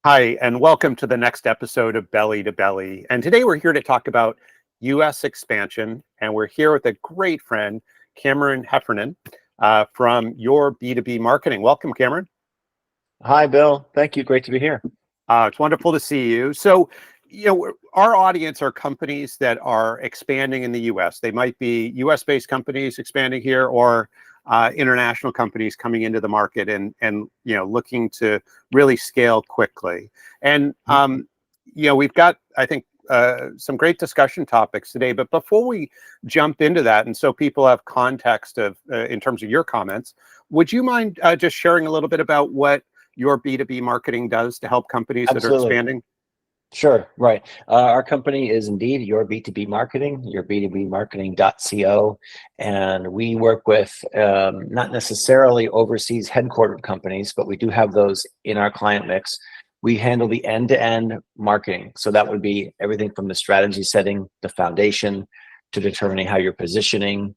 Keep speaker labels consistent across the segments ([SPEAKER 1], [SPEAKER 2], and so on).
[SPEAKER 1] Hi, and welcome to the next episode of Belly to Belly. And today we're here to talk about U.S. expansion, and we're here with a great friend, Cameron Heffernan, from Your B2B Marketing. Welcome, Cameron.
[SPEAKER 2] Hi, Bill. Thank you. Great to be here.
[SPEAKER 1] It's wonderful to see you. So, our audience are companies that are expanding in the U.S. They might be U.S.-based companies expanding here, or international companies coming into the market and looking to really scale quickly. And we've got, I think, some great discussion topics today. But before we jump into that, and so people have context of in terms of your comments, would you mind just sharing a little bit about what your B2B marketing does to help companies that are expanding?
[SPEAKER 2] Sure. Right. Our company is indeed Your B2B Marketing, your b2bmarketing.co. And we work with not necessarily overseas headquartered companies, but we do have those in our client mix. We handle the end-to-end marketing. So that would be everything from the strategy setting, the foundation, to determining how you're positioning,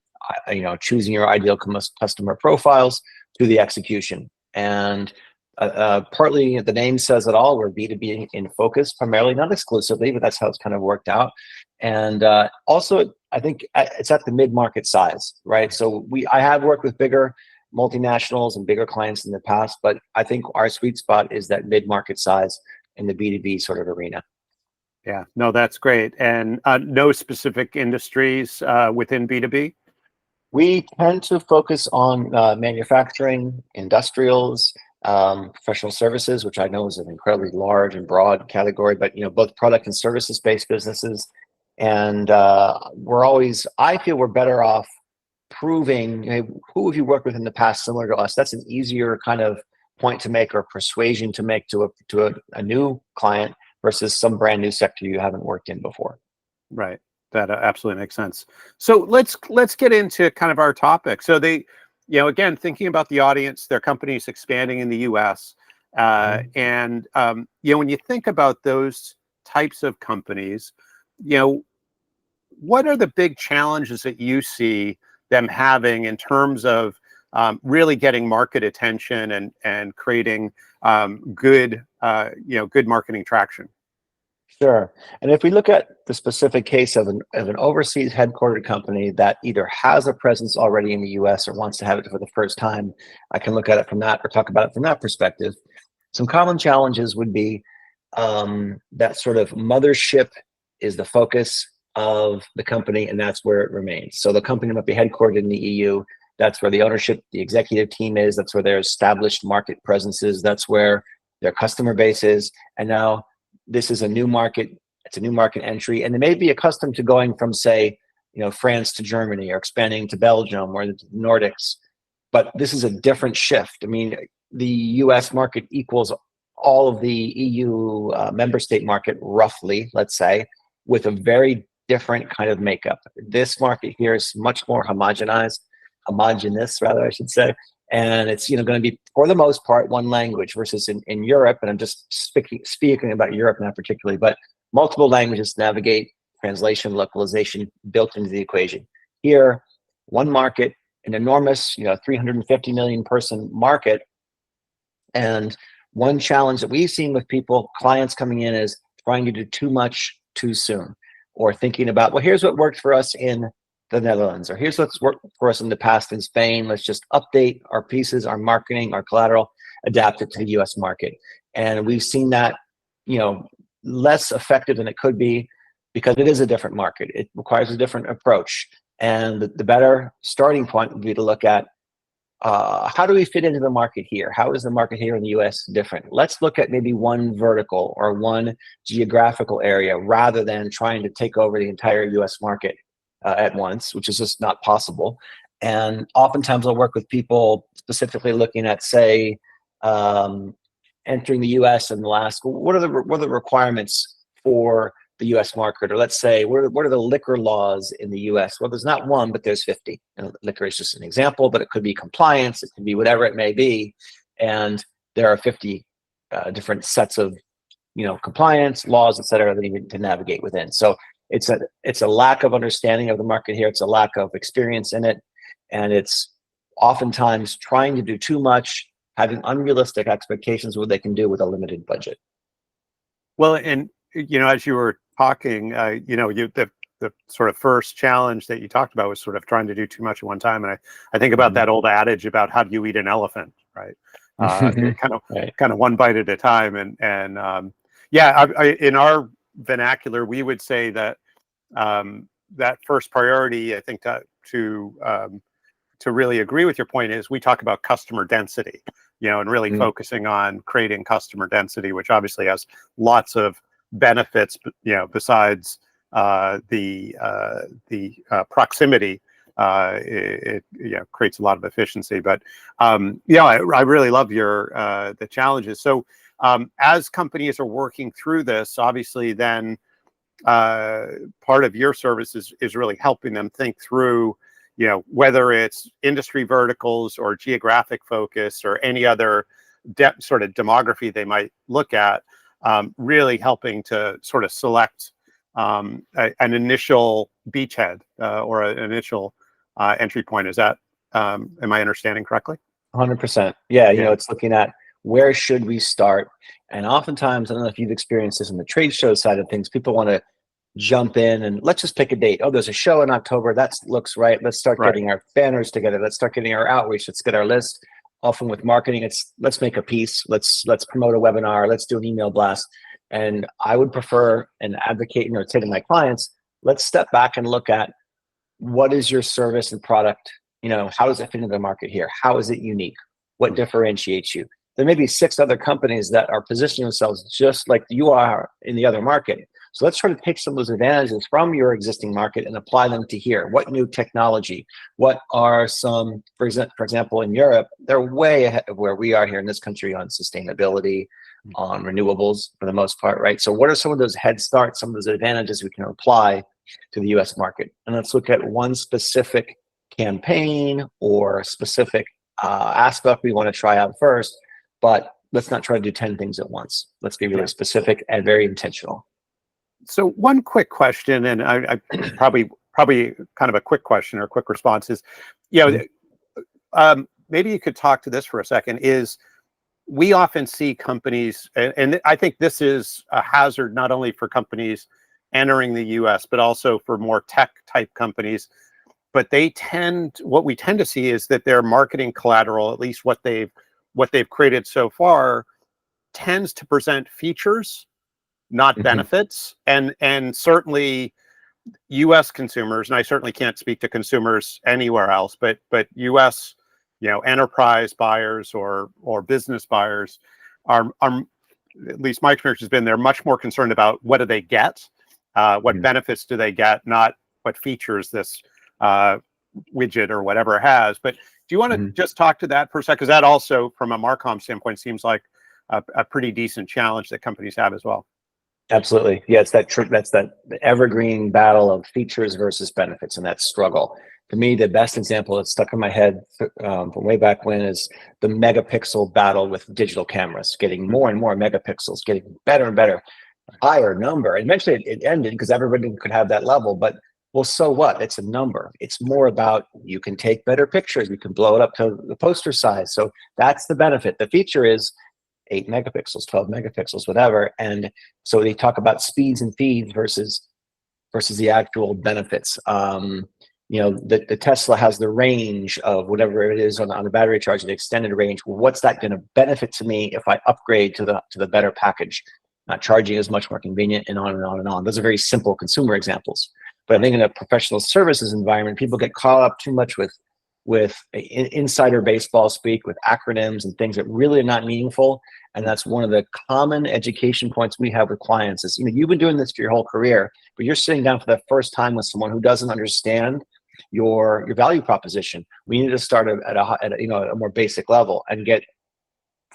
[SPEAKER 2] choosing your ideal customer profiles, to the execution. And partly the name says it all. We're B2B in focus, primarily, not exclusively, but that's how it's kind of worked out. And also, I think it's at the mid-market size, right? So I have worked with bigger multinationals and bigger clients in the past, but I think our sweet spot is that mid-market size in the B2B sort of arena.
[SPEAKER 1] Yeah, no, that's great. And no specific industries within B2B?
[SPEAKER 2] We tend to focus on manufacturing, industrials, professional services, which I know is an incredibly large and broad category, but both product and services based businesses. And I feel we're better off proving, who have you worked with in the past similar to us? That's an easier kind of point to make or persuasion to make to a new client versus some brand new sector you haven't worked in before.
[SPEAKER 1] Right. That absolutely makes sense. So let's get into kind of our topic. So again, thinking about the audience, their companies expanding in the U.S. And when you think about those types of companies, what are the big challenges that you see them having in terms of really getting market attention and creating good marketing traction?
[SPEAKER 2] Sure. And if we look at the specific case of an overseas headquartered company that either has a presence already in the US or wants to have it for the first time, I can look at it from that or talk about it from that perspective. Some common challenges would be that sort of mothership is the focus of the company, and that's where it remains. So the company might be headquartered in the EU. That's where the ownership, the executive team is. That's where their established market presence is. That's where their customer base is. And now this is a new market. It's a new market entry, and they may be accustomed to going from, say, France to Germany, or expanding to Belgium or the Nordics. But this is a different shift. I mean, the U.S. market equals all of the EU member state market, roughly, let's say, with a very different kind of makeup. This market here is much more homogenous, rather, I should say. And it's going to be, for the most part, one language versus in Europe, and I'm just speaking about Europe not particularly, but multiple languages to navigate, translation, localization built into the equation. Here, one market, an enormous 350 million person market. And one challenge that we've seen with clients coming in, is trying to do too much too soon, or thinking about, well, here's what worked for us in the Netherlands, or here's what's worked for us in the past in Spain. Let's just update our pieces, our marketing, our collateral, adapt it to the US market. And we've seen that, less effective than it could be, because it is a different market. It requires a different approach. And the better starting point would be to look at, how do we fit into the market here? How is the market here in the US different? Let's look at maybe one vertical or one geographical area, rather than trying to take over the entire US market at once, which is just not possible. And oftentimes I'll work with people specifically looking at, say, entering the US and they'll ask, what are the requirements for the US market? Or let's say, what are the liquor laws in the US? Well, there's not one, but there's 50. And liquor is just an example, but it could be compliance, it could be whatever it may be. And there are 50 different sets of compliance, laws, et cetera, that you need to navigate within. So it's a lack of understanding of the market here. It's a lack of experience in it. And it's oftentimes trying to do too much, having unrealistic expectations of what they can do with a limited budget.
[SPEAKER 1] Well, and as you were talking, the sort of first challenge that you talked about was sort of trying to do too much at one time, and I think about that old adage about how do you eat an elephant, right?
[SPEAKER 2] Right.
[SPEAKER 1] Kind of one bite at a time, yeah, in our vernacular, we would say that that first priority, I think, to really agree with your point, is we talk about customer density, and really focusing on creating customer density, which obviously has lots of benefits, besides the proximity. It creates a lot of efficiency, but I really love the challenges. So as companies are working through this, obviously then part of your service is really helping them think through, whether it's industry verticals or geographic focus or any other sort of demography they might look at, really helping to sort of select an initial beachhead or an initial entry point. Is that, am I understanding correctly?
[SPEAKER 2] 100%. Yeah, it's looking at where should we start, and oftentimes, I don't know if you've experienced this in the trade show side of things, people want to jump in and let's just pick a date. Oh, there's a show in October. That looks right. Let's start getting our banners together. Let's start getting our outreach. Let's get our list. Often with marketing, it's let's make a piece. Let's promote a webinar. Let's do an email blast. And I would prefer and advocate, say to my clients, let's step back and look at what is your service and product. How does it fit into the market here? How is it unique? What differentiates you? There may be 6 other companies that are positioning themselves just like you are in the other market. So let's try to take some of those advantages from your existing market and apply them to here. What new technology? What are some, for example, in Europe, they're way ahead of where we are here in this country on sustainability, on renewables for the most part, right? So what are some of those head starts, some of those advantages we can apply to the US market? And let's look at one specific campaign or specific aspect we want to try out first, but let's not try to do 10 things at once. Let's be really specific and very intentional.
[SPEAKER 1] So one quick question, and I probably kind of a quick question or a quick response is, maybe you could talk to this for a second, is we often see companies, and I think this is a hazard not only for companies entering the US, but also for more tech type companies, but what we tend to see is that their marketing collateral, at least what they've created so far, tends to present features, not benefits. And certainly US consumers, and I certainly can't speak to consumers anywhere else, but US, enterprise buyers or business buyers are, at least my experience has been, they're much more concerned about what do they get, what benefits do they get, not what features this widget or whatever has. But do you want to just talk to that for a second? Because that also, from a Marcom standpoint, seems like a pretty decent challenge that companies have as well.
[SPEAKER 2] Absolutely. Yeah, it's that's that evergreen battle of features versus benefits, and that struggle. To me, the best example that's stuck in my head from way back when is the megapixel battle with digital cameras, getting more and more megapixels, getting better and better, higher number. And eventually it ended because everybody could have that level, but well, so what? It's a number. It's more about you can take better pictures. You can blow it up to the poster size. So that's the benefit. The feature is 8 megapixels, 12 megapixels, whatever. And so they talk about speeds and feeds versus the actual benefits. The Tesla has the range of whatever it is on the battery charge, the extended range. Well, what's that going to benefit to me if I upgrade to the better package? Not charging as much, more convenient, and on and on and on. Those are very simple consumer examples. But I think in a professional services environment, people get caught up too much with insider baseball speak, with acronyms and things that really are not meaningful. And that's one of the common education points we have with clients is, you've been doing this for your whole career, but you're sitting down for the first time with someone who doesn't understand your value proposition. We need to start at a more basic level and get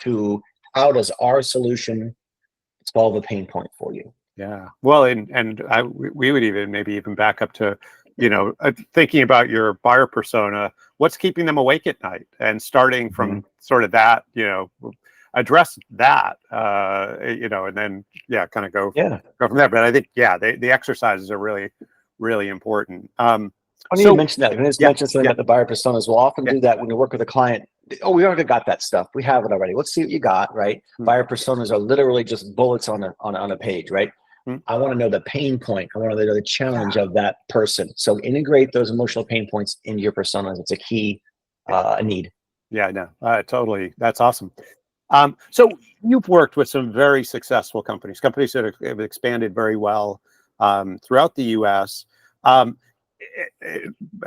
[SPEAKER 2] to how does our solution solve a pain point for you.
[SPEAKER 1] Yeah. Well, we would maybe even back up to, thinking about your buyer persona, what's keeping them awake at night, and starting from sort of that, address that, and then, kind of go from there. But I think, the exercises are really, really important.
[SPEAKER 2] Funny you mentioned that. Mention something about the buyer personas. We'll often do that when we work with a client. oh, we already got that stuff. We have it already. Let's see what you got, right?
[SPEAKER 1] Hmm.
[SPEAKER 2] Buyer personas are literally just bullets on a page, right?
[SPEAKER 1] Hmm.
[SPEAKER 2] I want to know the pain point. I want to know the challenge of that person. So integrate those emotional pain points into your personas. It's a key need.
[SPEAKER 1] Yeah, I know. Totally. That's awesome. So you've worked with some very successful companies that have expanded very well throughout the U.S. Um,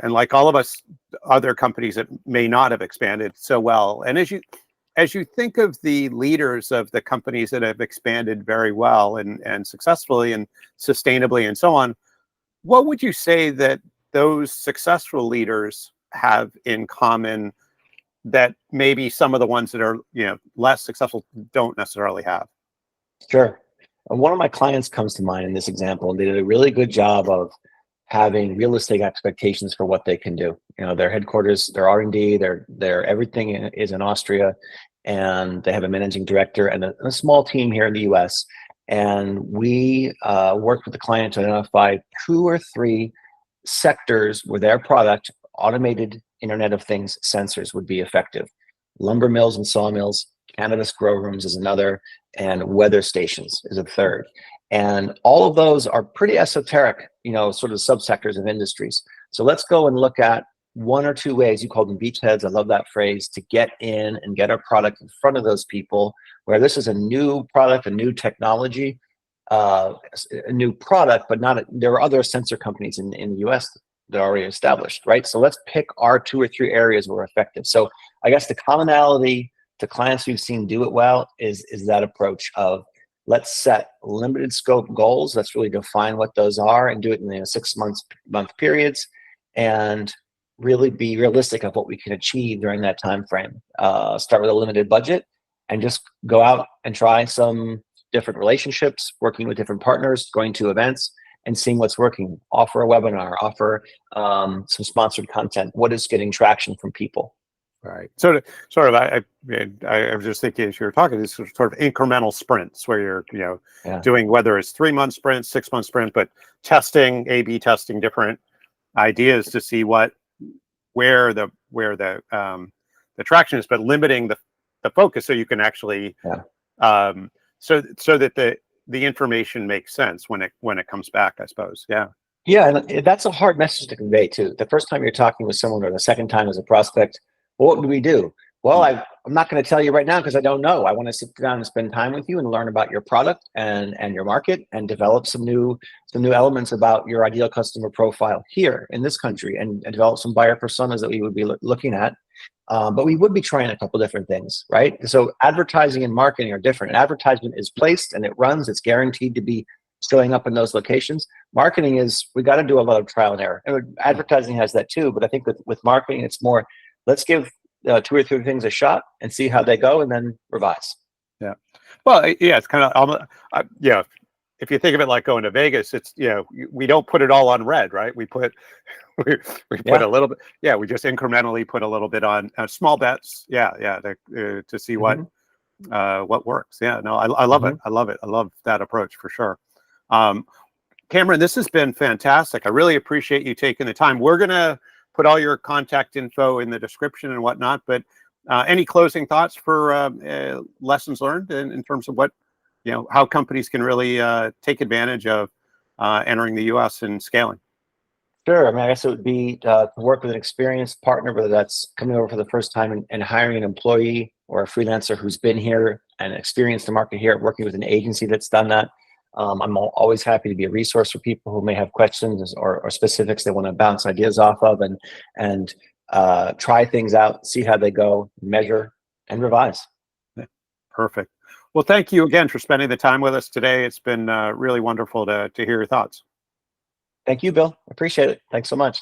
[SPEAKER 1] and like all of us, other companies that may not have expanded so well. And as you think of the leaders of the companies that have expanded very well and successfully and sustainably and so on, what would you say that those successful leaders have in common that maybe some of the ones that are, less successful don't necessarily have?
[SPEAKER 2] Sure. One of my clients comes to mind in this example, and they did a really good job of having realistic expectations for what they can do. Their headquarters, their R&D, their everything is in Austria, and they have a managing director and a small team here in the US. And we worked with the client to identify 2 or 3 sectors where their product, automated Internet of Things sensors, would be effective. Lumber mills and sawmills, cannabis grow rooms is another, and weather stations is a third. And all of those are pretty esoteric, sort of subsectors of industries. So let's go and look at 1 or 2 ways, you call them beachheads, I love that phrase, to get in and get our product in front of those people, where this is a new product, a new technology, a new product, but there are other sensor companies in the US that are already established, right? So let's pick our 2 or 3 areas where we're effective. So I guess the commonality to clients we've seen do it well is that approach of, let's set limited scope goals. Let's really define what those are and do it in 6 month periods, and really be realistic of what we can achieve during that time frame. Start with a limited budget and just go out and try some different relationships, working with different partners, going to events and seeing what's working. Offer a webinar, offer some sponsored content. What is getting traction from people?
[SPEAKER 1] Right. So sort of, I was just thinking as you were talking, these sort of incremental sprints where you're, doing, whether it's 3-month sprints, 6-month sprint, but testing, A/B testing different ideas to see where the traction is, but limiting the focus so you can actually, so that the information makes sense when it comes back, I suppose. Yeah.
[SPEAKER 2] Yeah, and that's a hard message to convey too. The first time you're talking with someone, or the second time as a prospect, well, what do we do? Well, I'm not going to tell you right now because I don't know. I want to sit down and spend time with you and learn about your product and your market, and develop some new elements about your ideal customer profile here in this country, and develop some buyer personas that we would be looking at. But we would be trying a couple different things, right? So advertising and marketing are different. Advertisement is placed and it runs. It's guaranteed to be showing up in those locations. Marketing is, we got to do a lot of trial and error. And advertising has that too, but I think with marketing, it's more, let's give 2 or 3 things a shot and see how they go, and then revise.
[SPEAKER 1] Yeah. Well, yeah, it's kind of, if you think of it like going to Vegas, it's, we don't put it all on red, right? We put a little bit. Yeah, we just incrementally put a little bit on small bets. Yeah, to see what works. Yeah, no, I love it. I love it. I love that approach for sure. Cameron, this has been fantastic. I really appreciate you taking the time. We're gonna put all your contact info in the description and whatnot, but any closing thoughts for lessons learned in terms of what, how companies can really take advantage of entering the US and scaling?
[SPEAKER 2] Sure. I mean, I guess it would be to work with an experienced partner, whether that's coming over for the first time and hiring an employee, or a freelancer who's been here and experienced the market here, working with an agency that's done that. I'm always happy to be a resource for people who may have questions or specifics they want to bounce ideas off of, and try things out, see how they go, measure and revise.
[SPEAKER 1] Yeah, perfect. Well, thank you again for spending the time with us today. It's been really wonderful to hear your thoughts.
[SPEAKER 2] Thank you, Bill. Appreciate it. Thanks so much.